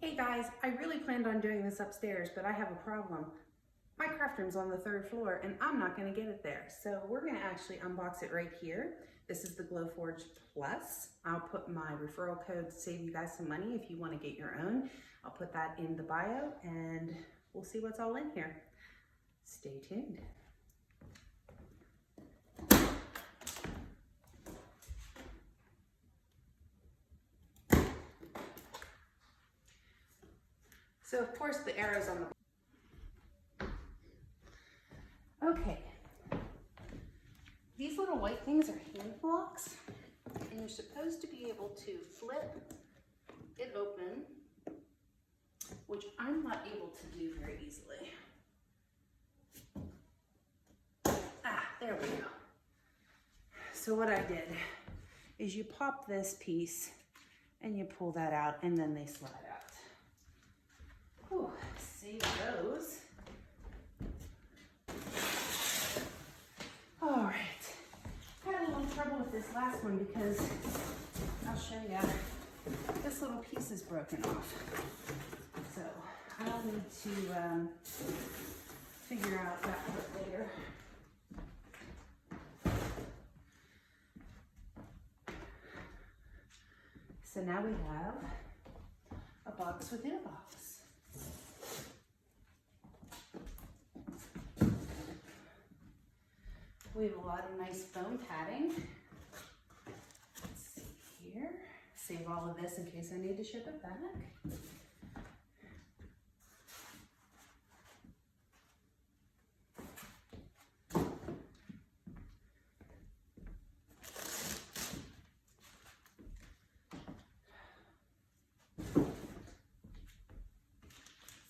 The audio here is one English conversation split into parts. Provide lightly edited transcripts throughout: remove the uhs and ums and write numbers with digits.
Hey guys, I really planned on doing this upstairs, but I have a problem. My craft room's on the 3rd floor and I'm not gonna get it there. So we're gonna actually unbox it right here. This is the GlowforgePLUS. I'll put my referral code to save you guys some money if you wanna get your own. I'll put that in the bio and we'll see what's all in here. Stay tuned. So of course the arrow's on the... Okay. These little white things are hand blocks, and you're supposed to be able to flip it open, which I'm not able to do very easily. There we go. So what I did is you pop this piece and you pull that out and then they slide out. Whew, save those. All right, had a little trouble with this last one because I'll show you, this little piece is broken off. So I'll need to figure out that part later. So now we have a box within a box. We have a lot of nice foam padding. Let's see here. Save all of this in case I need to ship it back.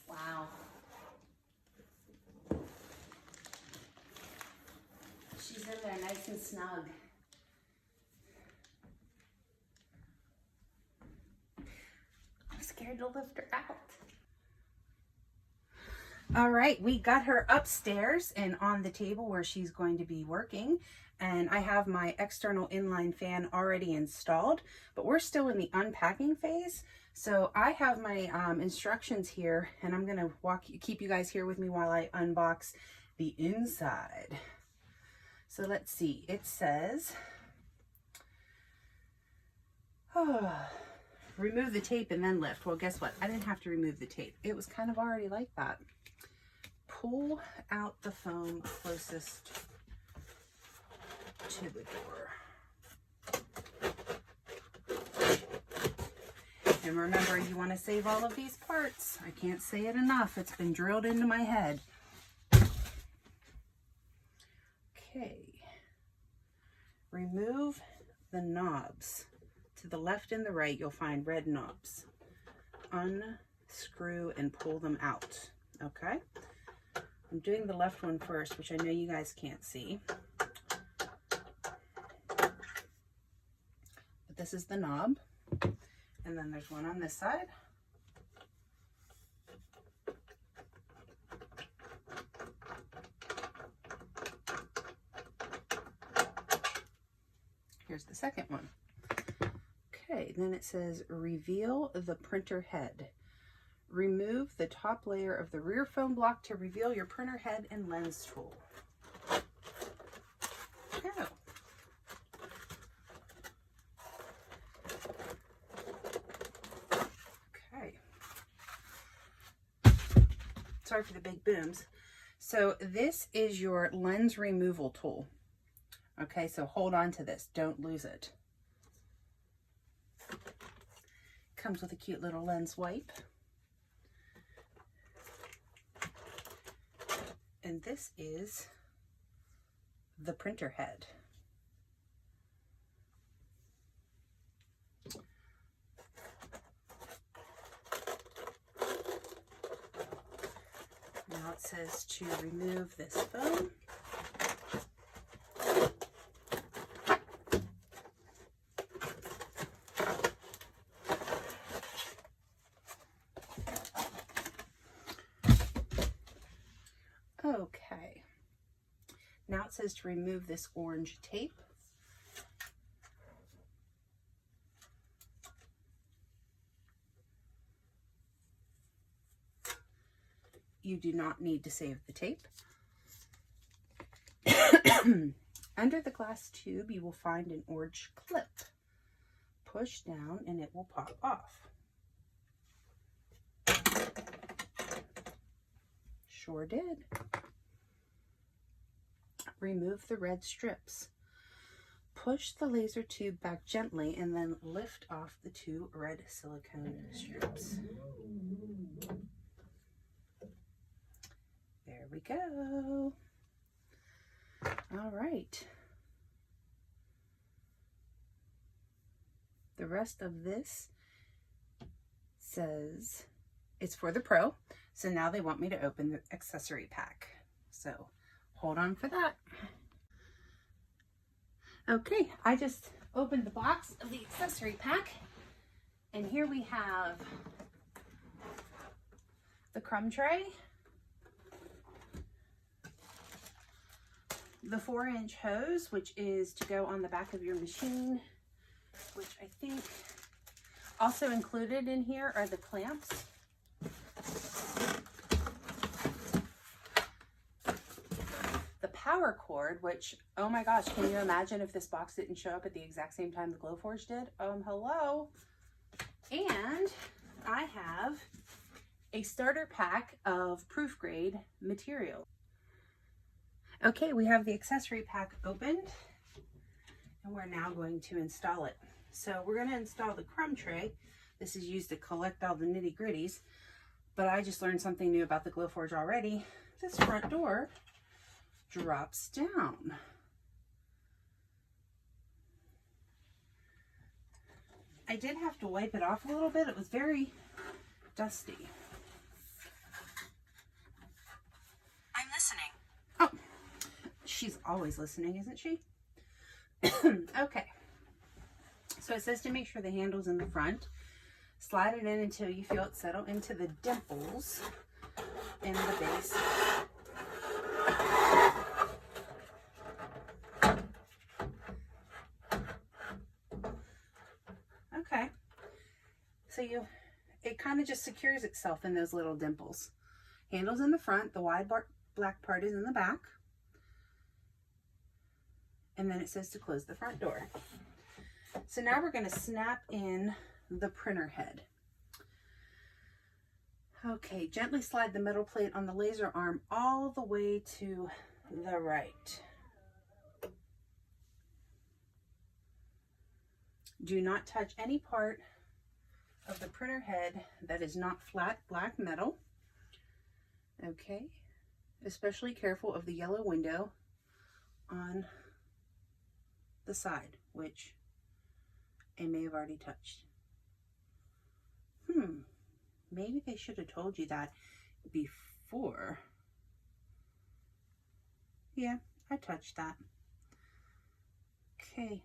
Wow. She's in there nice and snug. I'm scared to lift her out. All right, we got her upstairs and on the table where she's going to be working. And I have my external inline fan already installed, but we're still in the unpacking phase. So I have my instructions here, and I'm gonna keep you guys here with me while I unbox the inside. So let's see, it says, remove the tape and then lift. Well, guess what? I didn't have to remove the tape. It was kind of already like that. Pull out the foam closest to the door. And remember, you want to save all of these parts. I can't say it enough. It's been drilled into my head. Okay. Remove the knobs. To the left and the right, you'll find red knobs. Unscrew and pull them out. Okay? I'm doing the left one first, which I know you guys can't see. But this is the knob. And then there's one on this side. Here's the second one. Okay, then it says reveal the printer head. Remove the top layer of the rear foam block to reveal your printer head and lens tool. Oh. Okay. Sorry for the big booms. So this is your lens removal tool. Okay, so hold on to this. Don't lose it. Comes with a cute little lens wipe. And this is the printer head. Now it says to remove this foam. Okay, now it says to remove this orange tape. you do not need to save the tape. Under the glass tube, you will find an orange clip. Push down and it will pop off. Sure did. Remove the red strips. Push the laser tube back gently and then lift off the 2 red silicone strips. There we go. All right. The rest of this says it's for the pro. So now they want me to open the accessory pack. So hold on for that. Okay, I just opened the box of the accessory pack, and here we have the crumb tray, the 4-inch hose, which is to go on the back of your machine, which I think also included in here are the clamps. Power cord, which, oh my gosh, can you imagine if this box didn't show up at the exact same time the Glowforge did? Hello. And I have a starter pack of proof grade material. Okay, we have the accessory pack opened, and we're now going to install it. So we're going to install the crumb tray. This is used to collect all the nitty gritties, but I just learned something new about the Glowforge already. This front door drops down. I did have to wipe it off a little bit. It was very dusty. I'm listening. Oh, she's always listening, isn't she? Okay. So it says to make sure the handle's in the front. Slide it in until you feel it settle into the dimples in the base. Okay, so it kind of just secures itself in those little dimples. Handle's in the front, the wide black part is in the back, and then it says to close the front door. So now we're going to snap in the printer head. Okay, gently slide the metal plate on the laser arm all the way to the right. Do not touch any part of the printer head that is not flat black metal. Okay, especially careful of the yellow window on the side, which I may have already touched. Maybe they should have told you that before. Yeah, I touched that. Okay.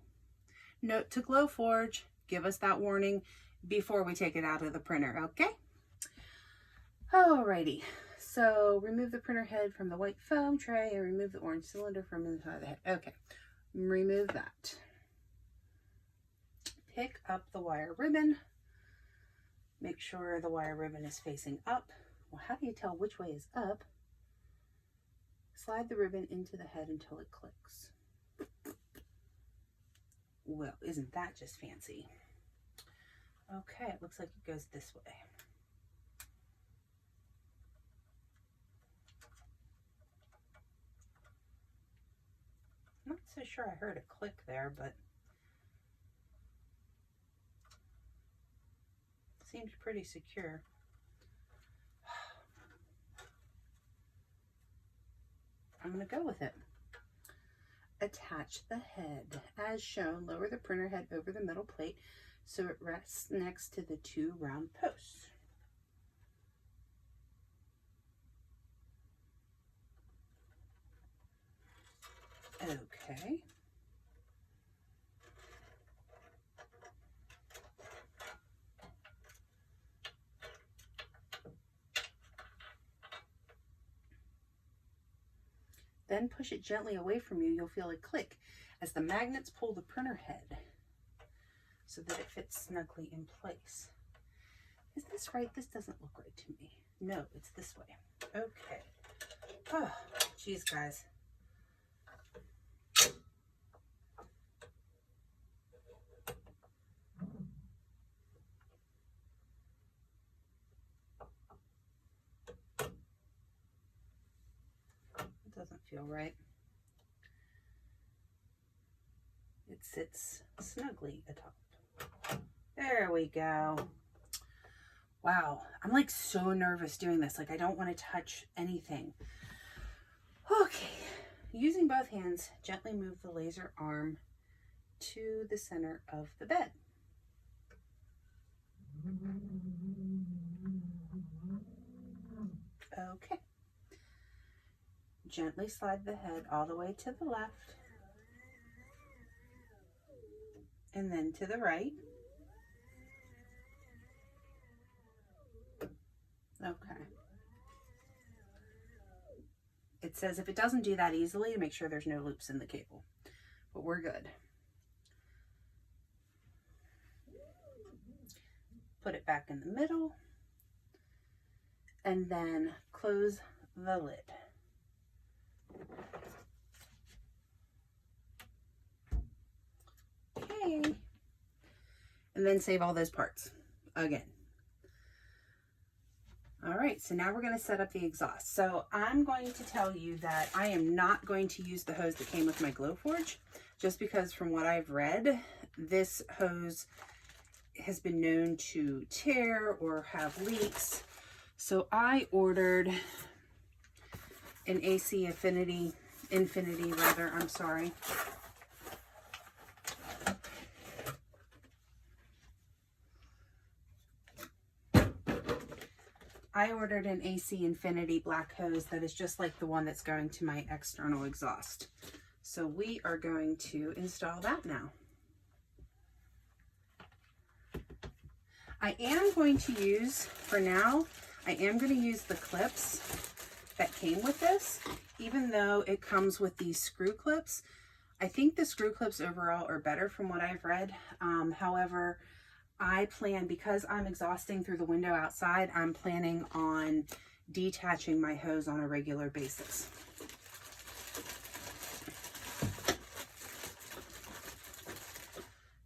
Note to Glowforge, give us that warning before we take it out of the printer, okay? Alrighty, so remove the printer head from the white foam tray and remove the orange cylinder from inside the head. Okay, remove that. Pick up the wire ribbon. Make sure the wire ribbon is facing up. Well, how do you tell which way is up? Slide the ribbon into the head until it clicks. Well, isn't that just fancy? Okay, it looks like it goes this way. Not so sure I heard a click there, but seems pretty secure. I'm going to go with it. Attach the head. As shown, lower the printer head over the metal plate so it rests next to the 2 round posts. Okay. Then push it gently away from you. You'll feel a click as the magnets pull the printer head so that it fits snugly in place. Is this right? This doesn't look right to me. No, it's this way. Okay. Oh, geez, guys. It doesn't feel right. It sits snugly atop. There we go. Wow, I'm like so nervous doing this. Like I don't want to touch anything. Okay, using both hands, gently move the laser arm to the center of the bed. Okay. Gently slide the head all the way to the left and then to the right. Okay. It says if it doesn't do that easily, make sure there's no loops in the cable, but we're good. Put it back in the middle and then close the lid. Okay. And then save all those parts again. All right, so now we're going to set up the exhaust. So I'm going to tell you that I am not going to use the hose that came with my Glowforge, just because from what I've read, this hose has been known to tear or have leaks. So I ordered an AC Infinity, I'm sorry. I ordered an AC Infinity black hose that is just like the one that's going to my external exhaust. So we are going to install that now. I am going to use, for now, I am going to use the clips that came with this, even though it comes with these screw clips. I think the screw clips overall are better from what I've read. However, I plan, because I'm exhausting through the window outside, I'm planning on detaching my hose on a regular basis.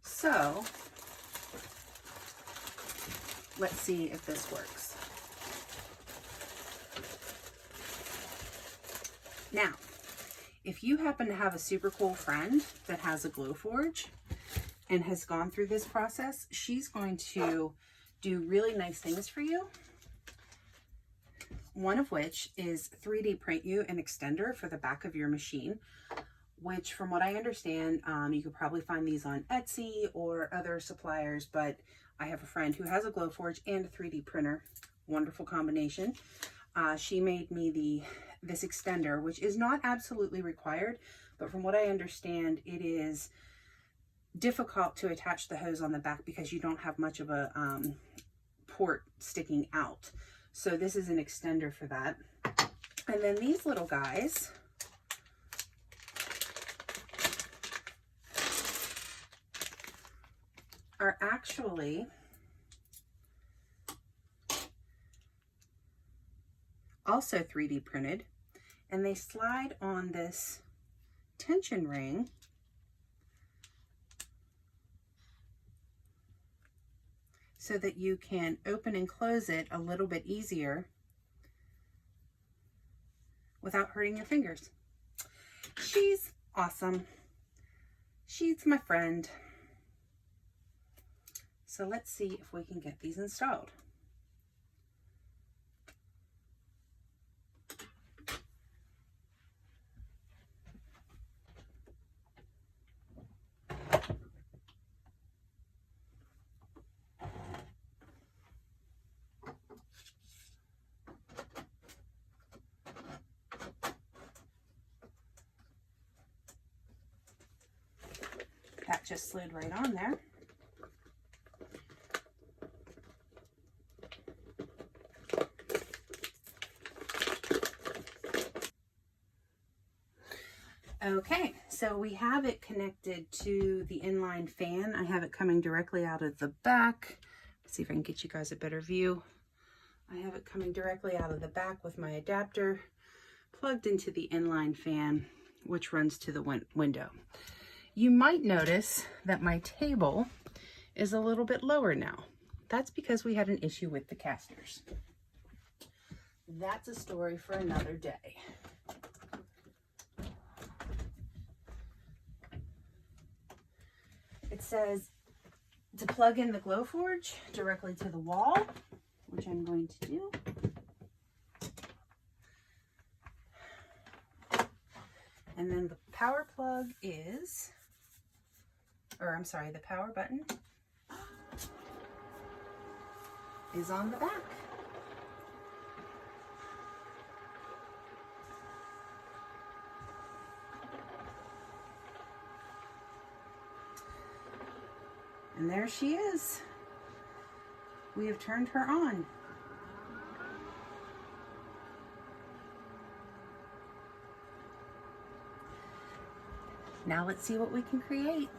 So, let's see if this works. Now, if you happen to have a super cool friend that has a Glowforge and has gone through this process, she's going to do really nice things for you. One of which is 3D print you an extender for the back of your machine, which from what I understand, you could probably find these on Etsy or other suppliers, but I have a friend who has a Glowforge and a 3D printer. Wonderful combination. She made me this extender, which is not absolutely required, but from what I understand, it is difficult to attach the hose on the back because you don't have much of a port sticking out. So this is an extender for that. And then these little guys are actually also 3D printed, and they slide on this tension ring so that you can open and close it a little bit easier without hurting your fingers. She's awesome. She's my friend. So let's see if we can get these installed. That just slid right on there. Okay, so we have it connected to the inline fan. I have it coming directly out of the back, See if I can get you guys a better view. I have it coming directly out of the back with my adapter plugged into the inline fan, which runs to the window. You might notice that my table is a little bit lower now. That's because we had an issue with the casters. That's a story for another day. It says to plug in the Glowforge directly to the wall, which I'm going to do. And then the power plug is, the power button is on the back. And there she is. We have turned her on. Now let's see what we can create.